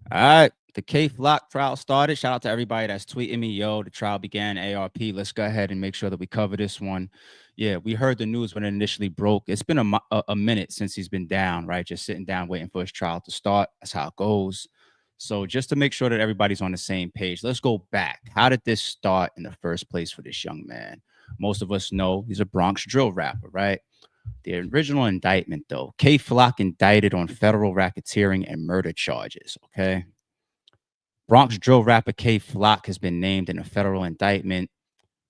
All right, the Kay Flock trial started. Shout out to everybody that's tweeting me, yo. The trial began. ARP. Let's go ahead and make sure that we cover this one. Yeah, we heard the news when it initially broke. It's been a minute since he's been down, right? Just sitting down waiting for his trial to start. That's how it goes. So just to make sure that everybody's on the same page, let's go back. How did this start in the first place for this young man? Most of us know he's a Bronx drill rapper, right? The original indictment, though, Kay Flock indicted on federal racketeering and murder charges. Okay. Bronx drill rapper Kay Flock has been named in a federal indictment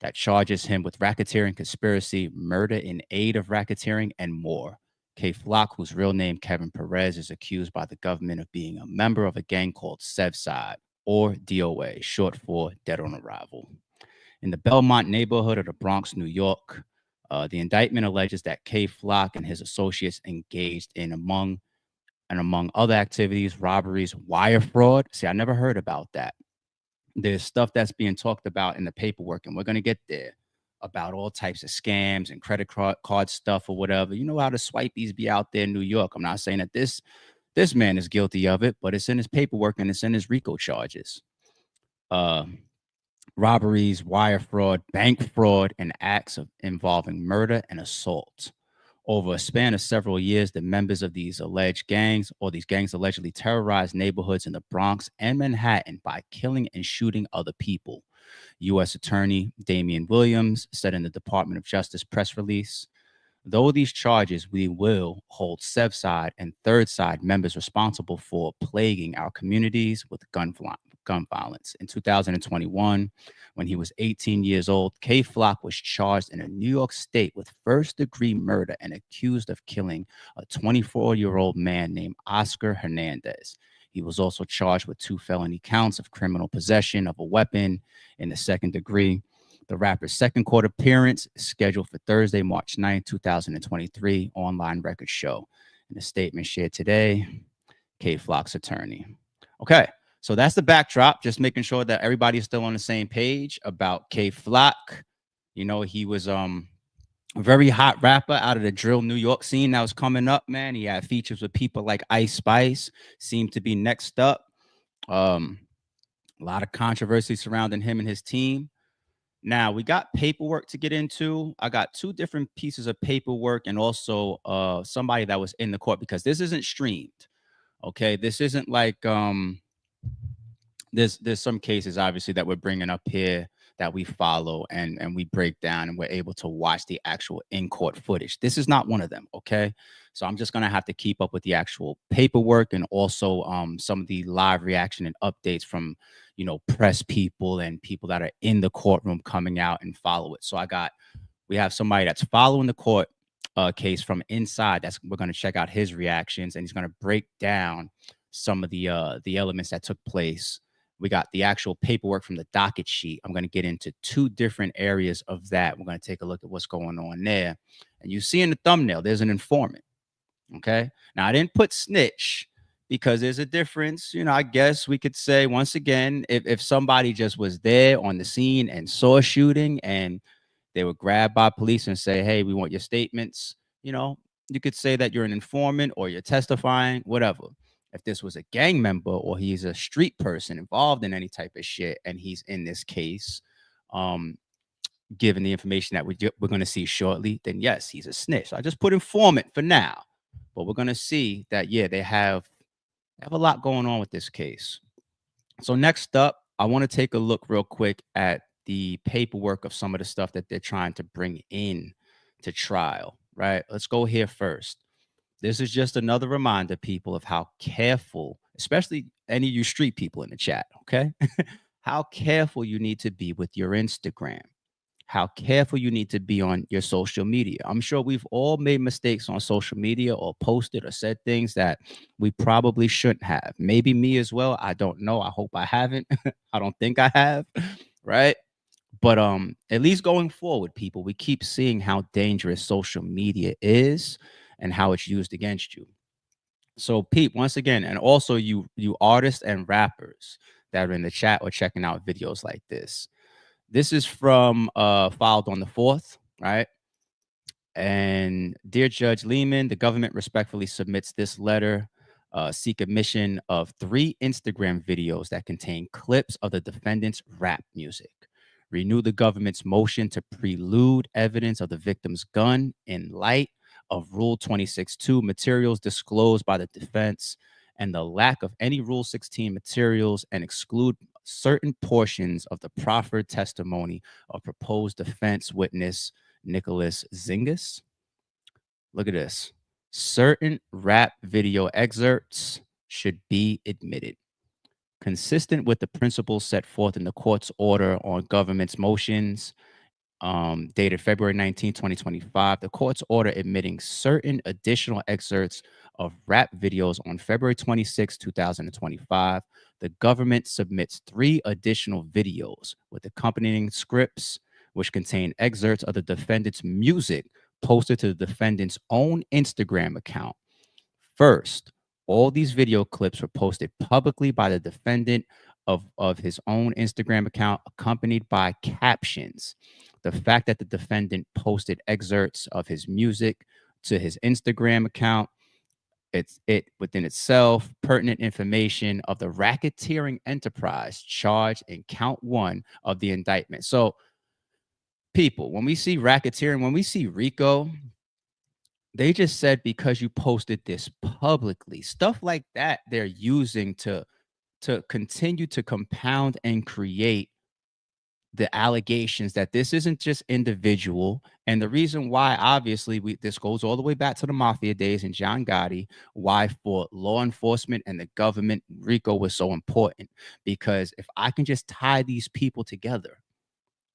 that charges him with racketeering, conspiracy, murder in aid of racketeering, and more. Kay Flock, whose real name Kevin Perez, is accused by the government of being a member of a gang called Sevside, or DOA, short for Dead on Arrival. In the Belmont neighborhood of the Bronx, New York, the indictment alleges that Kay Flock and his associates engaged in among other activities, robberies, wire fraud. See, I never heard about that. There's stuff that's being talked about in the paperwork, and we're going to get there about all types of scams and credit card stuff or whatever. You know how the swipeys be out there in New York. I'm not saying that this man is guilty of it, but it's in his paperwork and it's in his RICO charges. Uh, Robberies, wire fraud, bank fraud, and acts of involving murder and assault. Over a span of several years, the members of these alleged gangs or these gangs allegedly terrorized neighborhoods in the Bronx and Manhattan by killing and shooting other people. U.S. Attorney Damian Williams said in the Department of Justice press release, though these charges, we will hold Sevside and Third Side members responsible for plaguing our communities with gun violence. In 2021, when he was 18 years old, Kay Flock was charged in a New York state with first-degree murder and accused of killing a 24-year-old man named Oscar Hernandez. He was also charged with 2 felony counts of criminal possession of a weapon in the second degree. The rapper's second court appearance is scheduled for Thursday, March 9th, 2023, online record show. In a statement shared today, Kay Flock's attorney. Okay, so that's the backdrop, just making sure that everybody is still on the same page about Kay Flock. You know, he was a very hot rapper out of the drill New York scene that was coming up, man. He had features with people like Ice Spice, seemed to be next up. Um, a lot of controversy surrounding him and his team. Now we got paperwork to get into. I got 2 different pieces of paperwork and also somebody that was in the court because this isn't streamed. Okay, this isn't like there's some cases obviously that we're bringing up here that we follow and we break down and we're able to watch the actual in court footage. This is not one of them, okay? So I'm just gonna have to keep up with the actual paperwork and also some of the live reaction and updates from press people and people that are in the courtroom coming out and follow it. So we have somebody that's following the court case from inside. That's we're gonna check out his reactions and he's gonna break down some of the elements that took place. We got the actual paperwork from the docket sheet. I'm going to get into 2 different areas of that. We're going to take a look at what's going on there. And you see in the thumbnail, there's an informant. Okay. Now, I didn't put snitch because there's a difference. I guess we could say, once again, if somebody just was there on the scene and saw a shooting and they were grabbed by police and say, hey, we want your statements, you could say that you're an informant or you're testifying, whatever. If this was a gang member or he's a street person involved in any type of shit and he's in this case, um, given the information that we're going to see shortly, then yes, he's a snitch. So I just put informant for now, but we're going to see that, yeah, they have a lot going on with this case. So next up, I want to take a look real quick at the paperwork of some of the stuff that they're trying to bring in to trial, right? Let's go here first. This is just another reminder, people, of how careful, especially any of you street people in the chat, okay? How careful you need to be with your Instagram, how careful you need to be on your social media. I'm sure we've all made mistakes on social media or posted or said things that we probably shouldn't have. Maybe me as well. I don't know. I hope I haven't. I don't think I have, right? But at least going forward, people, we keep seeing how dangerous social media is and how it's used against you. So, Pete, once again, and also you artists and rappers that are in the chat or checking out videos like this. This is from filed on the 4th, right? And dear Judge Lehman, the government respectfully submits this letter seek admission of 3 Instagram videos that contain clips of the defendant's rap music. Renew the government's motion to prelude evidence of the victim's gun in light of Rule 26.2 materials disclosed by the defense and the lack of any Rule 16 materials, and exclude certain portions of the proffered testimony of proposed defense witness Nicholas Zingas. Look at this. Certain rap video excerpts should be admitted. Consistent with the principles set forth in the court's order on government's motions, dated February 19, 2025, the court's order admitting certain additional excerpts of rap videos on February 26, 2025. The government submits 3 additional videos with accompanying scripts, which contain excerpts of the defendant's music posted to the defendant's own Instagram account. First, all these video clips were posted publicly by the defendant of his own Instagram account, accompanied by captions. The fact that the defendant posted excerpts of his music to his Instagram account, it's within itself pertinent information of the racketeering enterprise charged in count 1 of the indictment. So, people, when we see racketeering, when we see RICO, they just said because you posted this publicly, stuff like that they're using to continue to compound and create the allegations that this isn't just individual. And the reason why, obviously, this goes all the way back to the mafia days and John Gotti, why for law enforcement and the government, RICO was so important. Because if I can just tie these people together,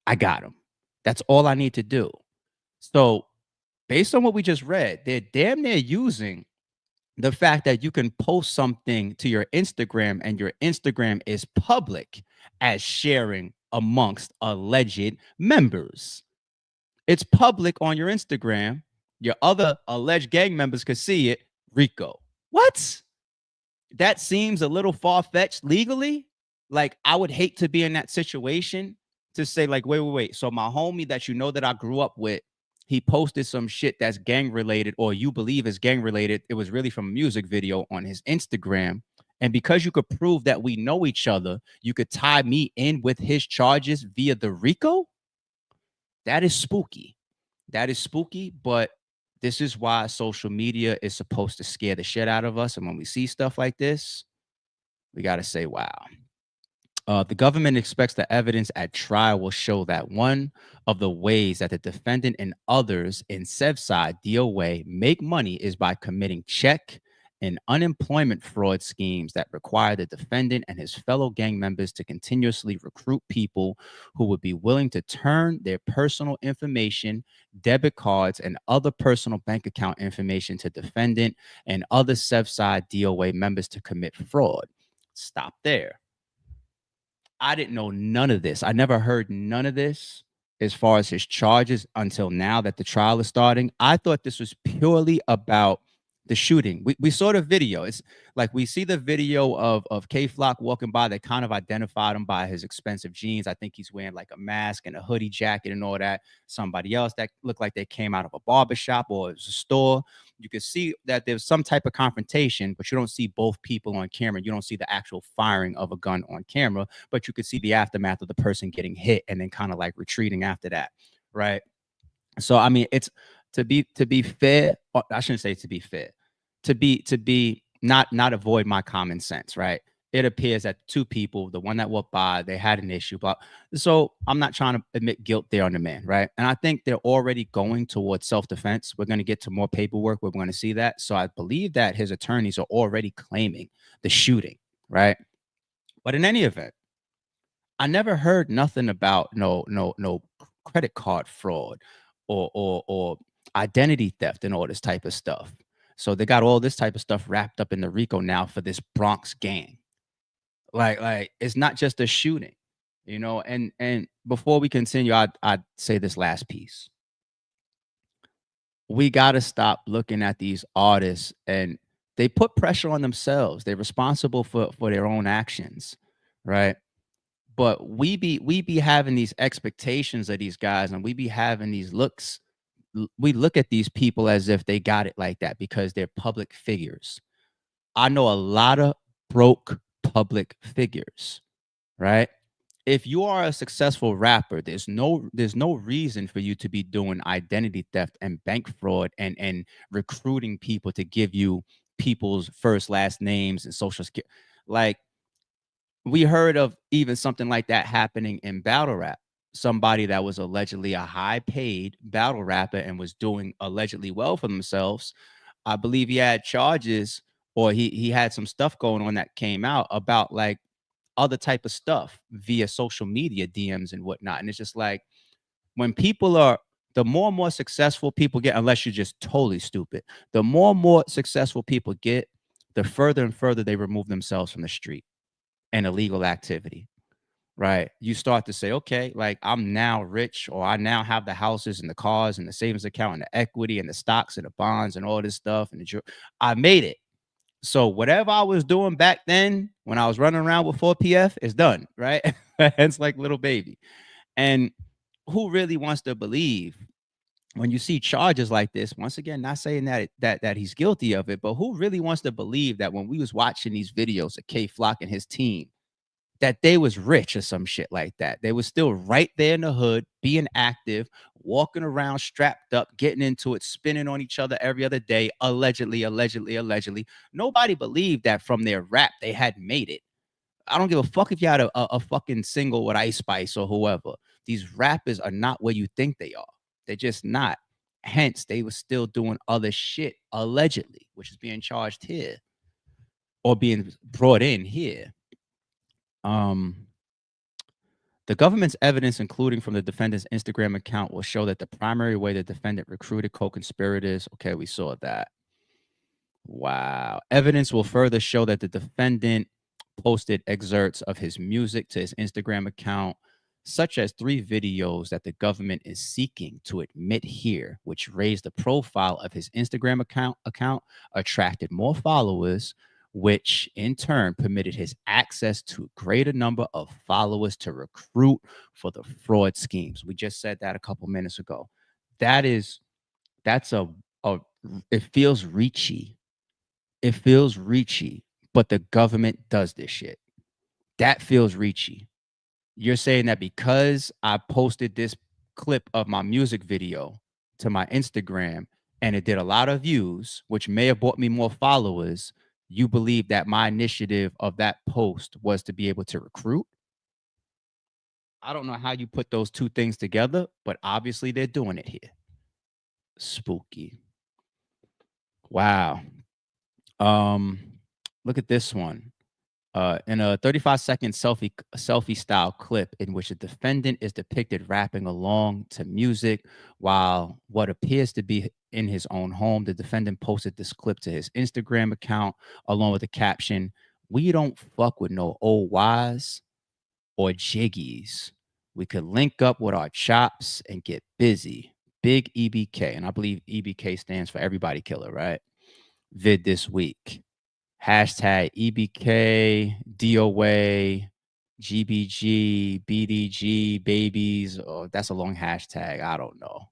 I got them. That's all I need to do. So based on what we just read, they're damn near using the fact that you can post something to your Instagram and your Instagram is public as sharing amongst alleged members. It's public on your Instagram. Your other alleged gang members could see it. RICO. What? That seems a little far-fetched legally. Like, I would hate to be in that situation to say, like, wait. So my homie that you know that I grew up with, he posted some shit that's gang related, or you believe is gang related. It was really from a music video on his Instagram. And because you could prove that we know each other, you could tie me in with his charges via the RICO. That is spooky. That is spooky. But this is why social media is supposed to scare the shit out of us. And when we see stuff like this, we got to say, wow. The government expects the evidence at trial will show that one of the ways that the defendant and others in Sevside DOA make money is by committing check and unemployment fraud schemes that require the defendant and his fellow gang members to continuously recruit people who would be willing to turn their personal information, debit cards, and other personal bank account information to defendant and other Sevside DOA members to commit fraud. Stop there. I didn't know none of this. I never heard none of this as far as his charges until now that the trial is starting. I thought this was purely about the shooting. We saw the video. It's like we see the video of Kay Flock walking by. They kind of identified him by his expensive jeans. I think he's wearing like a mask and a hoodie jacket and all that. Somebody else that looked like they came out of a barbershop or it was a store. You could see that there's some type of confrontation, but you don't see both people on camera. You don't see the actual firing of a gun on camera, but you could see the aftermath of the person getting hit and then kind of like retreating after that, right? So I mean, it's to be fair. I shouldn't say to be fair. To be not avoid my common sense, right? It appears that 2 people, the one that walked by, they had an issue, but so I'm not trying to admit guilt there on the man, right? And I think they're already going towards self-defense. We're going to get to more paperwork. We're going to see that. So I believe that his attorneys are already claiming the shooting, right? But in any event, I never heard nothing about no credit card fraud or identity theft and all this type of stuff. So they got all this type of stuff wrapped up in the RICO now for this Bronx gang. Like it's not just a shooting, you know. And before we continue, I'd say this last piece. We got to stop looking at these artists and they put pressure on themselves. They're responsible for their own actions, right? But we be having these expectations of these guys, and we be having these looks. We look at these people as if they got it like that because they're public figures. I know a lot of broke public figures, right? If you are a successful rapper, there's no reason for you to be doing identity theft and bank fraud and recruiting people to give you people's first last names and social security. Like, we heard of even something like that happening in battle rap. Somebody that was allegedly a high paid battle rapper and was doing allegedly well for themselves. I believe he had charges, or he had some stuff going on that came out about like other type of stuff via social media DMs and whatnot. And it's just like, when people are, the more and more successful people get, unless you're just totally stupid, the more and more successful people get, the further and further they remove themselves from the street and illegal activity. Right. You start to say, okay, like, I'm now rich, or I now have the houses and the cars and the savings account and the equity and the stocks and the bonds and all this stuff. And I made it. So whatever I was doing back then when I was running around with 4PF is done. Right. It's like little baby. And who really wants to believe when you see charges like this? Once again, not saying that he's guilty of it, but who really wants to believe that when we was watching these videos of Kay Flock and his team, that they was rich or some shit like that? They was still right there in the hood, being active, walking around strapped up, getting into it, spinning on each other every other day, allegedly, allegedly, allegedly. Nobody believed that from their rap they had made it. I don't give a fuck if you had a fucking single with Ice Spice or whoever. These rappers are not where you think they are. They're just not. Hence, they were still doing other shit allegedly, which is being charged here or being brought in here. Um, The government's evidence, including from the defendant's Instagram account, will show that the primary way the defendant recruited co-conspirators. Okay, we saw that. Wow. Evidence will further show that the defendant posted excerpts of his music to his Instagram account, such as 3 videos that the government is seeking to admit here, which raised the profile of his Instagram account, attracted more followers, which in turn permitted his access to a greater number of followers to recruit for the fraud schemes. We just said that a couple minutes ago. That is that's a it feels reachy. It feels reachy, but the government does this shit. That feels reachy. You're saying that because I posted this clip of my music video to my Instagram and it did a lot of views, which may have brought me more followers, you believe that my initiative of that post was to be able to recruit? I don't know how you put those two things together, but obviously they're doing it here. Spooky. Wow. Um, Look at this one. In a 35-second selfie style clip in which a defendant is depicted rapping along to music while what appears to be in his own home. The defendant posted this clip to his Instagram account along with the caption, "We don't fuck with no old wise or jiggies. We could link up with our chops and get busy. Big EBK." And I believe EBK stands for everybody killer, right? Vid this week. Hashtag EBK, DOA, GBG, BDG, babies. Oh, that's a long hashtag. I don't know.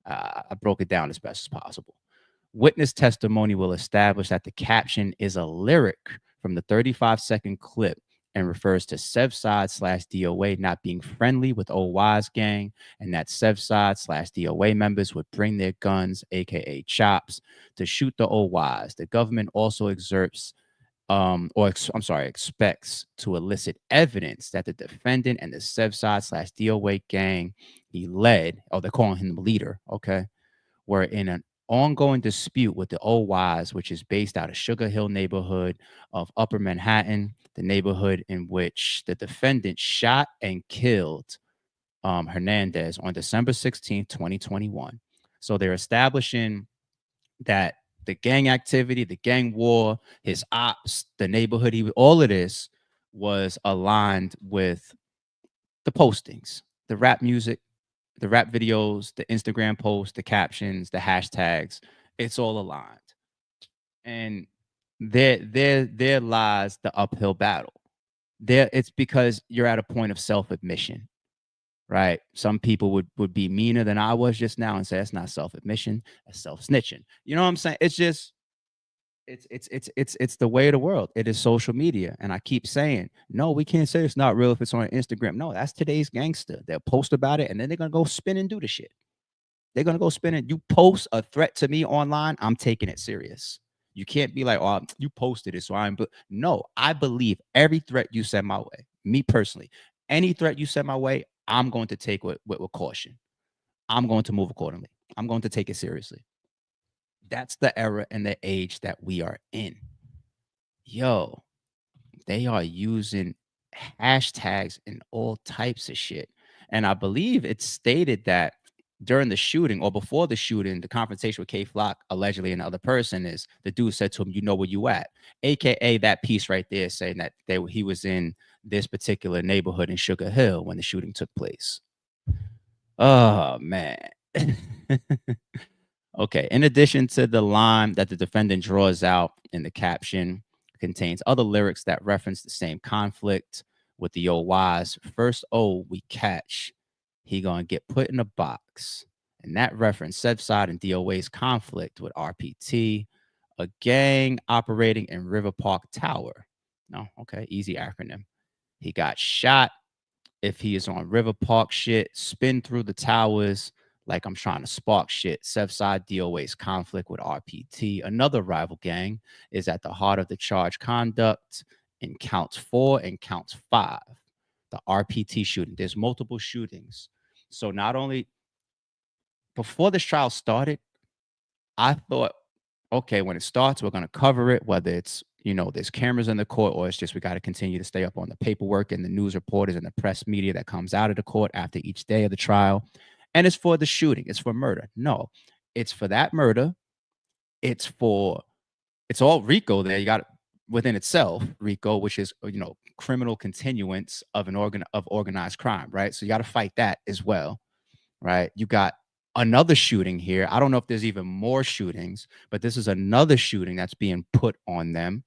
I broke it down as best as possible. Witness testimony will establish that the caption is a lyric from the 35-second clip and refers to Sevside/DOA not being friendly with Old Wise Gang, and that Sevside/DOA members would bring their guns, aka chops, to shoot the Old Wise. The government also expects to elicit evidence that the defendant and the Sevside/DOA gang he led, oh, they're calling him the leader, okay, were in an ongoing dispute with the Old Wise, which is based out of Sugar Hill neighborhood of Upper Manhattan, the neighborhood in which the defendant shot and killed Hernandez on December 16th, 2021. So they're establishing that the gang activity, the gang war, his ops, the neighborhood, all of this was aligned with the postings, the rap music, the rap videos, the Instagram posts, the captions, the hashtags. It's all aligned. And there lies the uphill battle. There, it's because you're at a point of self-admission, right? Some people would be meaner than I was just now and say that's not self-admission, that's self-snitching. You know what I'm saying? It's just It's the way of the world. It is social media. And I keep saying, no, we can't say it's not real if it's on Instagram. No, that's today's gangster. They'll post about it and then they're gonna go spin and do the shit. They're gonna go spin it. You post a threat to me online, I'm taking it serious. You can't be like, oh, you posted it, so I'm. No, I believe every threat you send my way. Me personally, any threat you send my way, I'm going to take with caution. I'm going to move accordingly. I'm going to take it seriously. That's the era and the age that we are in. Yo, they are using hashtags and all types of shit. And I believe it's stated that during the shooting or before the shooting, the confrontation with Kay Flock, allegedly another person, is the dude said to him, "You know where you at," aka that piece right there saying that he was in this particular neighborhood in Sugar Hill when the shooting took place. Oh man. Okay. In addition to the line that the defendant draws out in the caption, contains other lyrics that reference the same conflict with the old wise. First, oh, we catch. He gonna get put in a box. And that reference Sevside and DOA's conflict with RPT, a gang operating in River Park Tower. No, okay, easy acronym. He got shot. If he is on River Park shit, spin through the towers like I'm trying to spark shit. Sevside DOA's conflict with RPT, another rival gang, is at the heart of the charge conduct in counts 4 and counts 5. The RPT shooting. There's multiple shootings. So not only before this trial started, I thought, okay, when it starts, we're going to cover it, whether it's, there's cameras in the court or it's just we got to continue to stay up on the paperwork and the news reporters and the press media that comes out of the court after each day of the trial. And it's for the shooting. It's for murder. No, it's for that murder. It's all RICO there. You got it within itself, RICO, which is, criminal continuance of of organized crime, right? So you got to fight that as well, right? You got another shooting here. I don't know if there's even more shootings, but this is another shooting that's being put on them.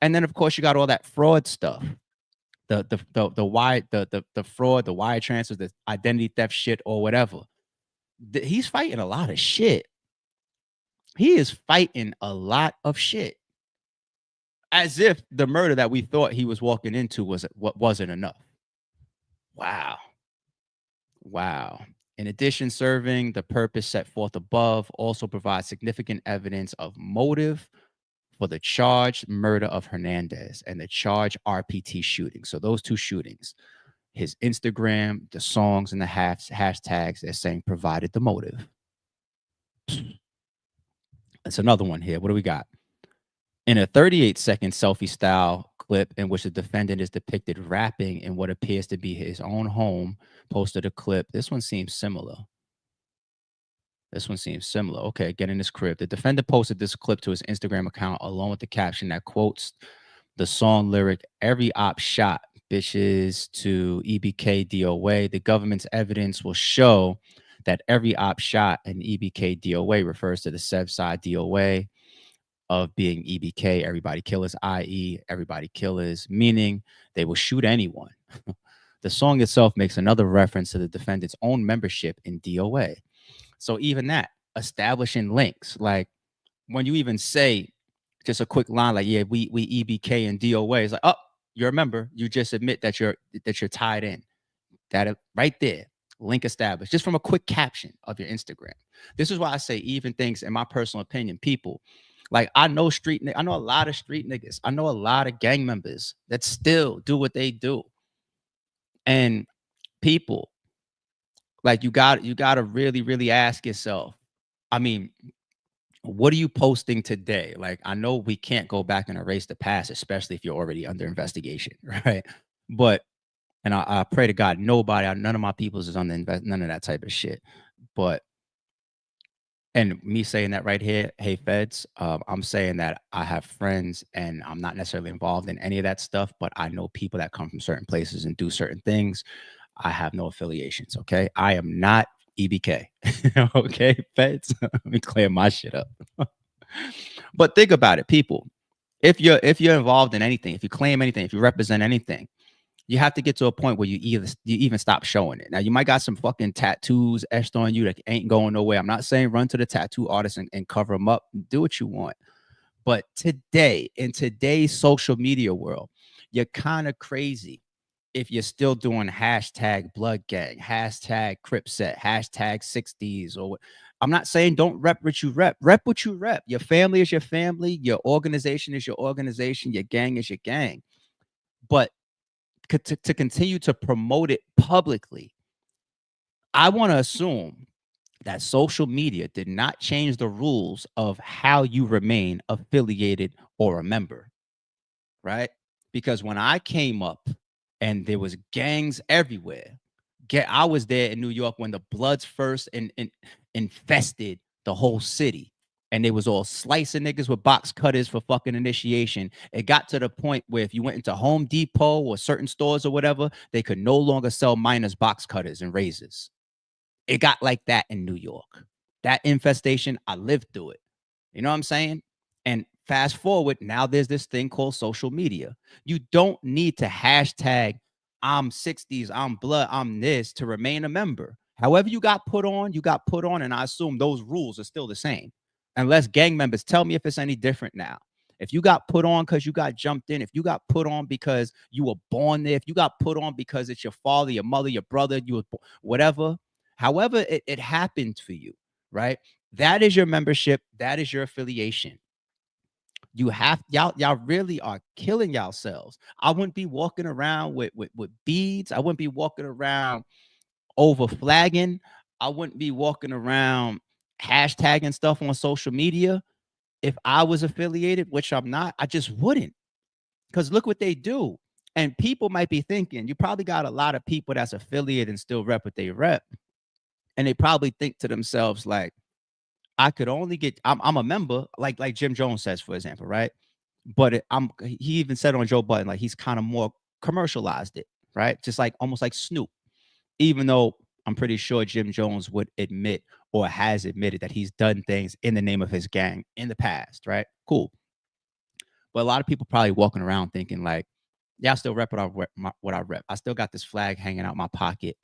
And then of course you got all that fraud stuff. The fraud, the wire transfers, the identity theft shit or whatever. He's fighting a lot of shit. He is fighting a lot of shit. As if the murder that we thought he was walking into wasn't enough. Wow. In addition, serving the purpose set forth above also provides significant evidence of motive for the charged murder of Hernandez and the charged RPT shooting. So those two shootings, his Instagram, the songs, and the hashtags, they're saying provided the motive. That's another one here. What do we got? In a 38-second selfie-style clip in which the defendant is depicted rapping in what appears to be his own home, posted a clip. This one seems similar. Okay, get in this crib. The defendant posted this clip to his Instagram account along with the caption that quotes the song lyric, "Every op shot, bitches," to EBK DOA. The government's evidence will show that every op shot and EBK DOA refers to the Sevside DOA of being EBK, everybody killers, i.e. everybody killers, meaning they will shoot anyone. The song itself makes another reference to the defendant's own membership in DOA. So even that, establishing links, like when you even say just a quick line like, yeah, we EBK and DOA, it's like, oh, you're a member. You just admit that you're tied in. That right there, link established, just from a quick caption of your Instagram. This is why I say even things, in my personal opinion, people, like I know a lot of street niggas. I know a lot of gang members that still do what they do. And people, like you got to really, really ask yourself, I mean, what are you posting today? Like, I know we can't go back and erase the past, especially if you're already under investigation, right? But, and I pray to God, none of my peoples is under none of that type of shit. But, and me saying that right here, hey, feds, I'm saying that I have friends and I'm not necessarily involved in any of that stuff, but I know people that come from certain places and do certain things. I have no affiliations, okay? I am not EBK, okay, feds? Let me clear my shit up. But think about it, people. If you're involved in anything, if you claim anything, if you represent anything, you have to get to a point where you even stop showing it. Now, you might got some fucking tattoos etched on you that ain't going nowhere. I'm not saying run to the tattoo artist and cover them up. Do what you want. But today, in today's social media world, you're kind of crazy if you're still doing hashtag blood gang, hashtag crip set, hashtag 60s, or I'm not saying don't rep what you rep. Rep what you rep. Your family is your family, your organization is your organization, your gang is your gang. But to continue to promote it publicly, I want to assume that social media did not change the rules of how you remain affiliated or a member, right? Because when I came up and there was gangs everywhere, I was there in New York when the Bloods first infested the whole city. And they was all slicing niggas with box cutters for fucking initiation. It got to the point where if you went into Home Depot or certain stores or whatever, they could no longer sell minors box cutters and razors. It got like that in New York. That infestation, I lived through it. You know what I'm saying? And fast forward, now there's this thing called social media. You don't need to hashtag I'm 60s, I'm blood, I'm this to remain a member. However you got put on, you got put on. And I assume those rules are still the same. Unless gang members tell me if it's any different now. If you got put on because you got jumped in, if you got put on because you were born there, if you got put on because it's your father, your mother, your brother, you were whatever, however it happened for you, right? That is your membership. That is your affiliation. You have y'all really are killing yourselves. I wouldn't be walking around with beads. I wouldn't be walking around over flagging. I wouldn't be walking around hashtagging stuff on social media if I was affiliated, which I'm not. I just wouldn't. Because look what they do. And people might be thinking, you probably got a lot of people that's affiliated and still rep what they rep. And they probably think to themselves, like, I could only get I'm a member, like Jim Jones says, for example, right? But he even said on Joe Budden, like he's kind of more commercialized it, right? Just like almost like Snoop, even though I'm pretty sure Jim Jones would admit or has admitted that he's done things in the name of his gang in the past, right? Cool. But a lot of people probably walking around thinking like, yeah, I still rep what I rep. I still got this flag hanging out my pocket,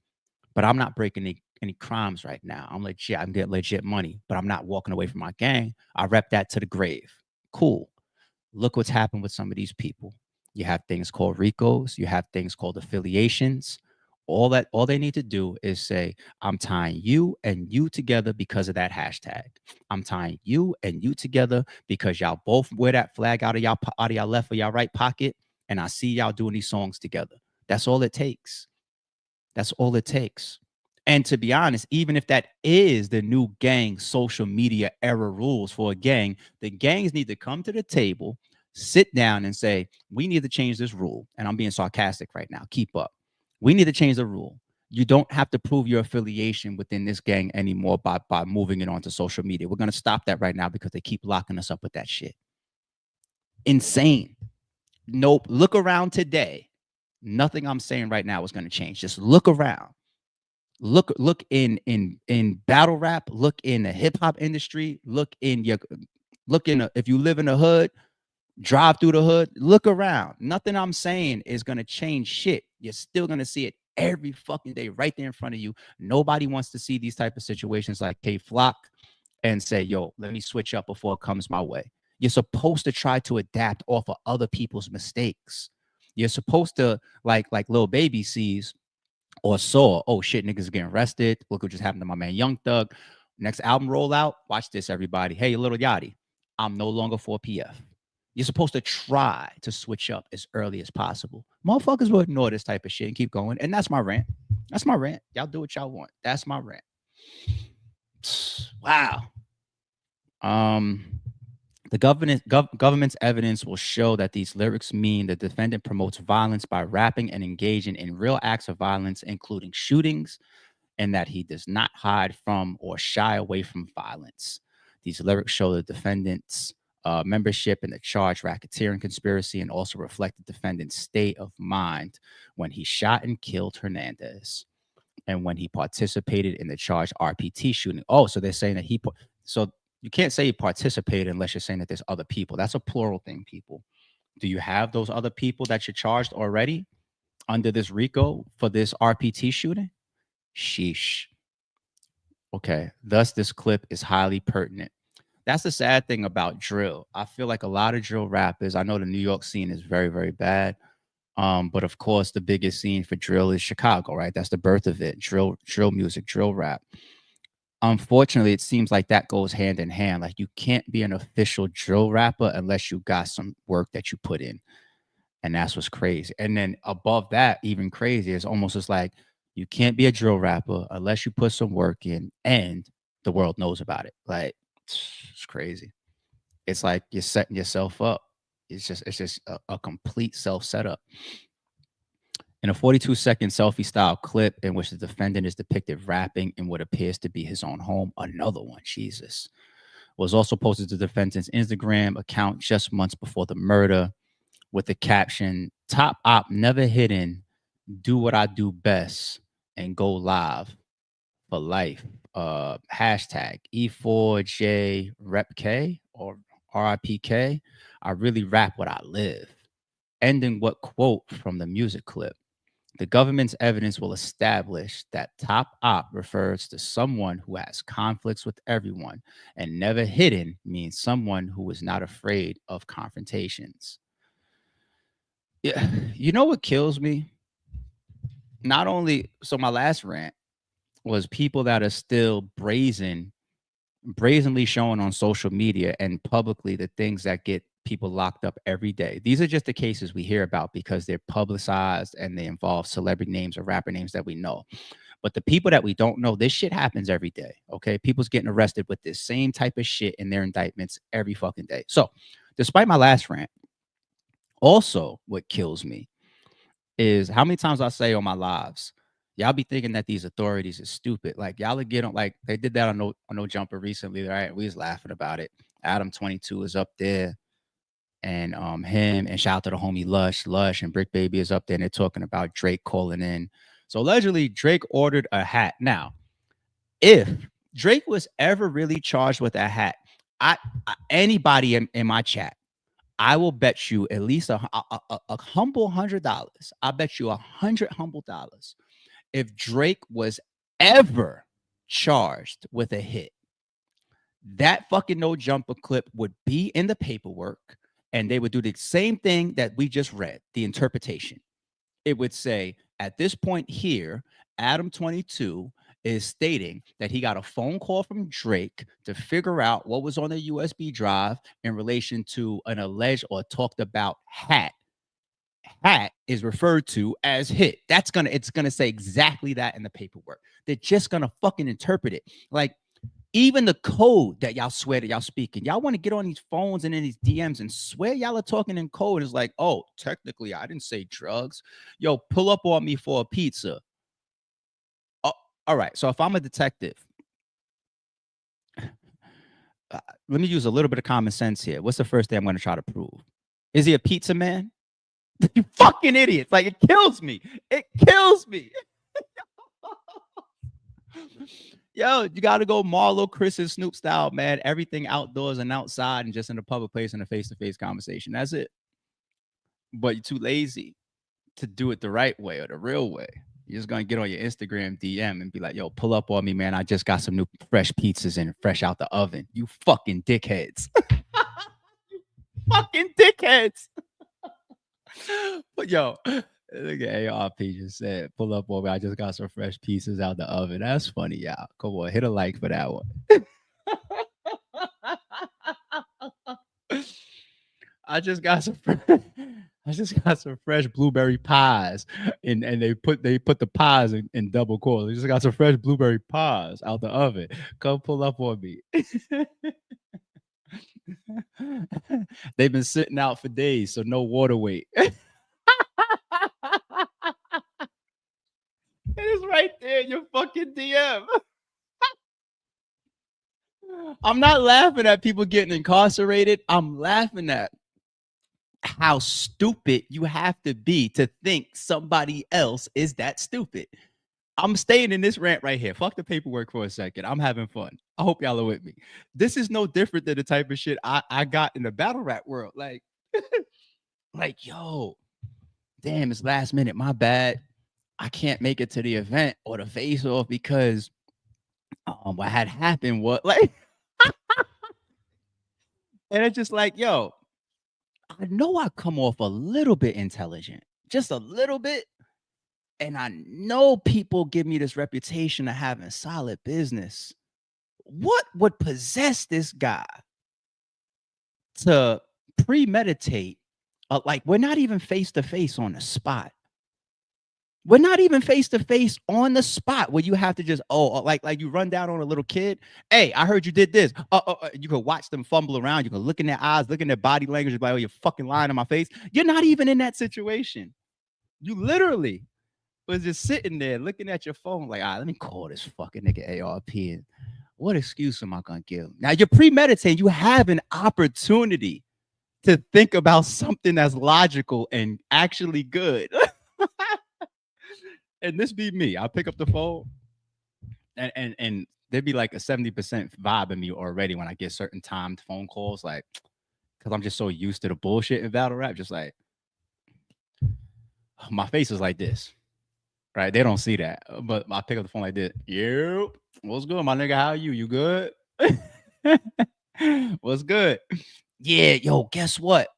but I'm not breaking any crimes right now. I'm legit. I can get legit money, but I'm not walking away from my gang. I rep that to the grave. Cool. Look what's happened with some of these people. You have things called RICOs. You have things called affiliations. All they need to do is say, I'm tying you and you together because of that hashtag. I'm tying you and you together because y'all both wear that flag out of y'all left or y'all right pocket. And I see y'all doing these songs together. That's all it takes. That's all it takes. And to be honest, even if that is the new gang social media era rules for a gang, the gangs need to come to the table, sit down and say, we need to change this rule. And I'm being sarcastic right now. Keep up. We need to change the rule. You don't have to prove your affiliation within this gang anymore by moving it onto social media. We're going to stop that right now because they keep locking us up with that shit. Insane. Nope. Look around today. Nothing I'm saying right now is going to change. Just look around. Look in battle rap, look in the hip hop industry, look in if you live in the hood, drive through the hood, look around. Nothing I'm saying is going to change shit. You're still going to see it every fucking day right there in front of you. Nobody wants to see these type of situations like Kay Flock and say, yo, let me switch up before it comes my way. You're supposed to try to adapt off of other people's mistakes. You're supposed to, like Lil Baby sees or saw, oh shit, niggas getting arrested. Look what just happened to my man Young Thug. Next album roll out. Watch this, everybody. Hey, Little Yachty, I'm no longer for PF. You're supposed to try to switch up as early as possible. Motherfuckers will ignore this type of shit and keep going. And that's my rant. That's my rant. Y'all do what y'all want. That's my rant. Wow. The government's evidence will show that these lyrics mean the defendant promotes violence by rapping and engaging in real acts of violence, including shootings, and that he does not hide from or shy away from violence. These lyrics show the defendant's membership in the charged racketeering conspiracy and also reflect the defendant's state of mind when he shot and killed Hernandez and when he participated in the charged RPT shooting. Oh, so they're saying that so you can't say he participated unless you're saying that there's other people. That's a plural thing, people. Do you have those other people that you're charged already under this RICO for this RPT shooting? Sheesh. Okay. Thus, this clip is highly pertinent. That's the sad thing about drill. I feel like a lot of drill rappers, I know the New York scene is very, very bad. But of course, the biggest scene for drill is Chicago, right? That's the birth of it. Drill music, drill rap. Unfortunately, it seems like that goes hand in hand. Like you can't be an official drill rapper unless you got some work that you put in. And that's what's crazy. And then above that, even crazier, it's almost just like you can't be a drill rapper unless you put some work in and the world knows about it. Like it's crazy. It's like you're setting yourself up. It's just a complete self setup. In a 42-second selfie style clip in which the defendant is depicted rapping in what appears to be his own home, another one, Jesus, was also posted to the defendant's Instagram account just months before the murder with the caption, "Top op never hidden, do what I do best, and go live for life." Hashtag E4J Rep K or RIPK. I really rap what I live. Ending what quote from the music clip. The government's evidence will establish that top op refers to someone who has conflicts with everyone, and never hidden means someone who is not afraid of confrontations. Yeah, you know what kills me? Not only so my last rant was people that are still brazenly showing on social media and publicly the things that get people locked up every day. These are just the cases we hear about because they're publicized and they involve celebrity names or rapper names that we know. But the people that we don't know, this shit happens every day. Okay. People's getting arrested with this same type of shit in their indictments every fucking day. So, despite my last rant, also what kills me is how many times I say on my lives, y'all be thinking that these authorities is stupid. Like y'all would get on, like they did that on no jumper recently, right? We was laughing about it. Adam 22 is up there, and him and shout out to the homie Lush and Brick Baby is up there, and they're talking about Drake calling in. So allegedly Drake ordered a hat. Now, if Drake was ever really charged with a hat, anybody in my chat, I will bet you at least a humble $100. I bet you $100 humble if Drake was ever charged with a hit. That fucking no jumper clip would be in the paperwork, and they would do the same thing that we just read, the interpretation. It would say, at this point here, Adam 22 is stating that he got a phone call from Drake to figure out what was on the USB drive in relation to an alleged or talked about hat. Hat is referred to as hit. It's gonna say exactly that in the paperwork. They're just gonna fucking interpret it. Like even the code that y'all swear that y'all speaking, y'all want to get on these phones and in these DMs and swear y'all are talking in code. It's like, oh, technically, I didn't say drugs. Yo, pull up on me for a pizza. Oh, all right. So if I'm a detective, let me use a little bit of common sense here. What's the first thing I'm going to try to prove? Is he a pizza man? You fucking idiots. Like, it kills me. It kills me. Yo, you got to go Marlo, Chris, and Snoop style, man. Everything outdoors and outside and just in a public place in a face-to-face conversation. That's it. But you're too lazy to do it the right way or the real way. You're just going to get on your Instagram DM and be like, yo, pull up on me, man. I just got some new fresh pizzas and fresh out the oven. You fucking dickheads. Fucking dickheads. But yo, look at ARP just said, pull up on me. I just got some fresh pieces out the oven. That's funny, y'all. Come on, hit a like for that one. I just got some I just got some fresh blueberry pies. And they put the pies in double quotes. I just got some fresh blueberry pies out the oven. Come pull up on me. They've been sitting out for days, so no water weight. It is right there in your fucking DM. I'm not laughing at people getting incarcerated. I'm laughing at how stupid you have to be to think somebody else is that stupid. I'm staying in this rant right here. Fuck the paperwork for a second. I'm having fun. I hope y'all are with me. This is no different than the type of shit I got in the battle rap world. Like, like, yo, damn, it's last minute. My bad. I can't make it to the event or the face off because what had happened was like And it's just like, yo, I know I come off a little bit intelligent, just a little bit. And I know people give me this reputation of having solid business. What would possess this guy to premeditate? Like, we're not even face to face on the spot. We're not even face to face on the spot where you have to just like you run down on a little kid. Hey, I heard you did this. You can watch them fumble around. You can look in their eyes, look in their body language, like, oh, you're fucking lying in my face. You're not even in that situation. You literally was just sitting there looking at your phone, like, let me call this fucking nigga ARP. And what excuse am I gonna give him? Now you're premeditating. You have an opportunity to think about something that's logical and actually good. And this be me. I'll pick up the phone and there'd be like a 70% vibe in me already when I get certain timed phone calls, like, because I'm just so used to the bullshit in battle rap. Just like my face is like this, right? They don't see that, but I pick up the phone like this. Yep. What's good, my nigga? How are you? You good? What's good? Yeah, yo, guess what?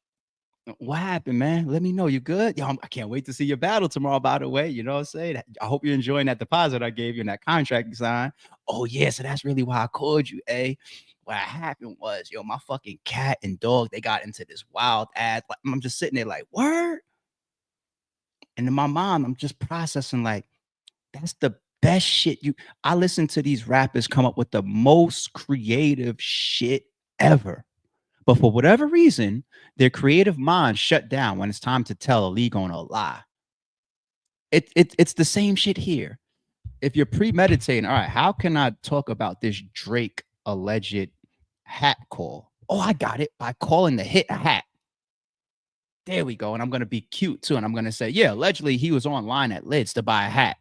What happened, man? Let me know. You good? Yo, I can't wait to see your battle tomorrow, by the way. You know what I'm saying? I hope you're enjoying that deposit I gave you and that contract you signed. Oh, yeah. So that's really why I called you, eh? What happened was, yo, my fucking cat and dog, they got into this wild ass. Like, I'm just sitting there like, word? And in my mind, I'm just processing like, that's the best shit I listen to these rappers come up with the most creative shit ever. But for whatever reason, their creative minds shut down when it's time to tell a league on a lie. It's the same shit here. If you're premeditating, all right, how can I talk about this Drake alleged hat call? Oh, I got it by calling the hit a hat. There we go. And I'm going to be cute too. And I'm going to say, yeah, allegedly he was online at Lids to buy a hat.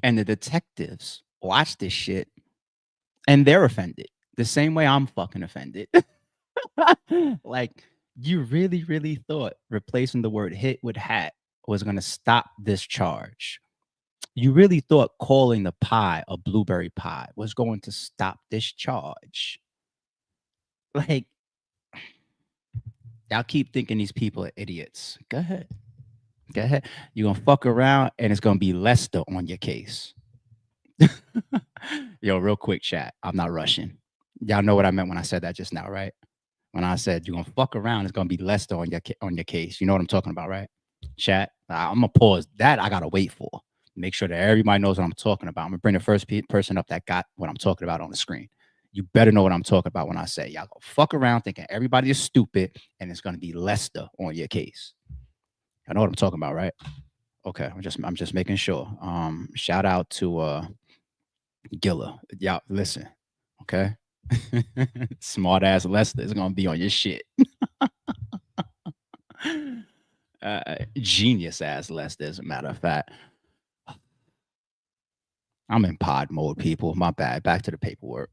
And the detectives watch this shit and they're offended the same way I'm fucking offended. Like, you really, really thought replacing the word hit with hat was going to stop this charge. You really thought calling the pie a blueberry pie was going to stop this charge. Like, y'all keep thinking these people are idiots. Go ahead. Go ahead. You're going to fuck around and it's going to be Lester on your case. Yo, real quick chat. I'm not rushing. Y'all know what I meant when I said that just now, right? When I said you're gonna fuck around, it's gonna be Lester on your case. You know what I'm talking about, right? Chat. I'm gonna pause that. I gotta wait for. Make sure that everybody knows what I'm talking about. I'm gonna bring the first person up that got what I'm talking about on the screen. You better know what I'm talking about when I say y'all go fuck around thinking everybody is stupid and it's gonna be Lester on your case. I know what I'm talking about, right? Okay, I'm just making sure. Shout out to Gilla. Y'all listen, okay? Smart ass Lester is gonna be on your shit. Genius ass Lester, as a matter of fact. I'm in pod mode, people. My bad. Back to the paperwork.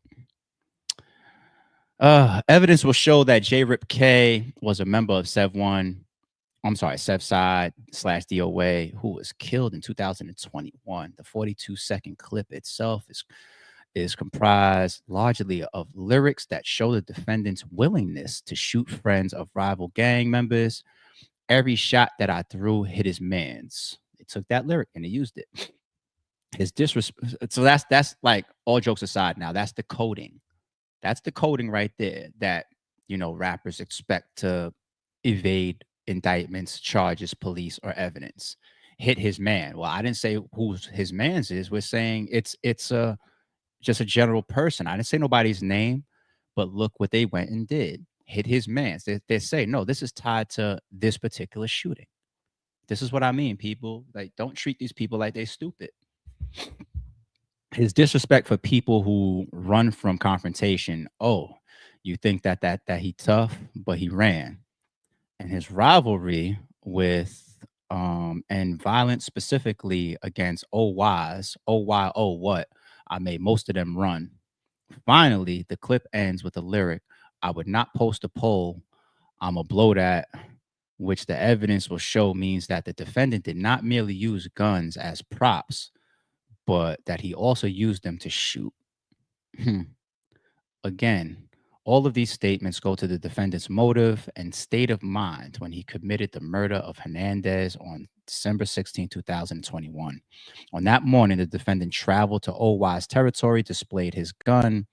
Evidence will show that J. Rip K was a member of Sev Side / DOA, who was killed in 2021. The 42-second clip itself is comprised largely of lyrics that show the defendant's willingness to shoot friends of rival gang members. Every shot that I threw hit his man's. They took that lyric and they used it. His disrespect. So that's like, all jokes aside now, that's the coding. That's the coding right there that, rappers expect to evade indictments, charges, police, or evidence. Hit his man. Well, I didn't say who his man's is. We're saying it's just a general person. I didn't say nobody's name, but look what they went and did. Hit his man. They say, no, this is tied to this particular shooting. This is what I mean, people. Like, don't treat these people like they stupid. His disrespect for people who run from confrontation. Oh, you think that he tough, but he ran. And his rivalry with and violence specifically against OYs, OY, oh what? I made most of them run. Finally, the clip ends with the lyric, I would not post a poll. I'ma blow that, which the evidence will show means that the defendant did not merely use guns as props, but that he also used them to shoot. again, all of these statements go to the defendant's motive and state of mind when he committed the murder of Hernandez on December 16, 2021. On that morning, the defendant traveled to OY's territory, displayed his gun,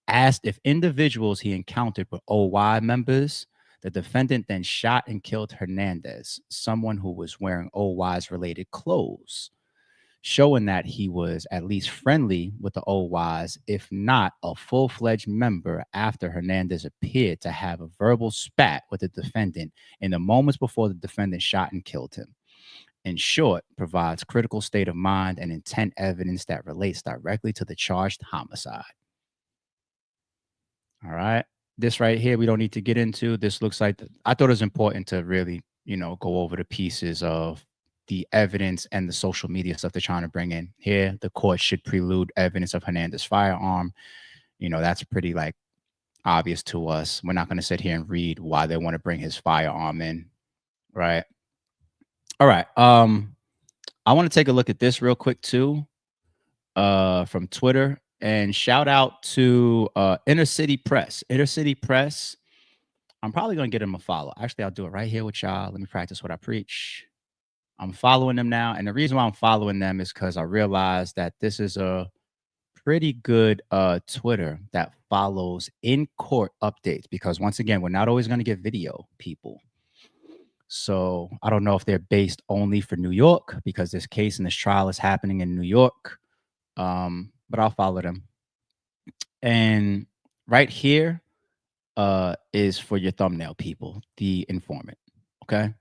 asked if individuals he encountered were OY members. The defendant then shot and killed Hernandez, someone who was wearing OY's related clothes, showing that he was at least friendly with the OYs, if not a full-fledged member, after Hernandez appeared to have a verbal spat with the defendant in the moments before the defendant shot and killed him. In short, provides critical state of mind and intent evidence that relates directly to the charged homicide. All right. This right here, we don't need to get into. This looks like I thought it was important to really, go over the pieces of the evidence and the social media stuff they're trying to bring in. Here, the court should prelude evidence of Hernandez's firearm. That's pretty like obvious to us. We're not going to sit here and read why they want to bring his firearm in. Right. All right. I want to take a look at this real quick too. From Twitter. And shout out to Inner City Press. Inner City Press. I'm probably going to get him a follow. Actually, I'll do it right here with y'all. Let me practice what I preach. I'm following them now. And the reason why I'm following them is because I realized that this is a pretty good Twitter that follows in-court updates. Because once again, we're not always going to get video, people. So I don't know if they're based only for New York, because this case and this trial is happening in New York. But I'll follow them. And right here is for your thumbnail, people, the informant. Okay.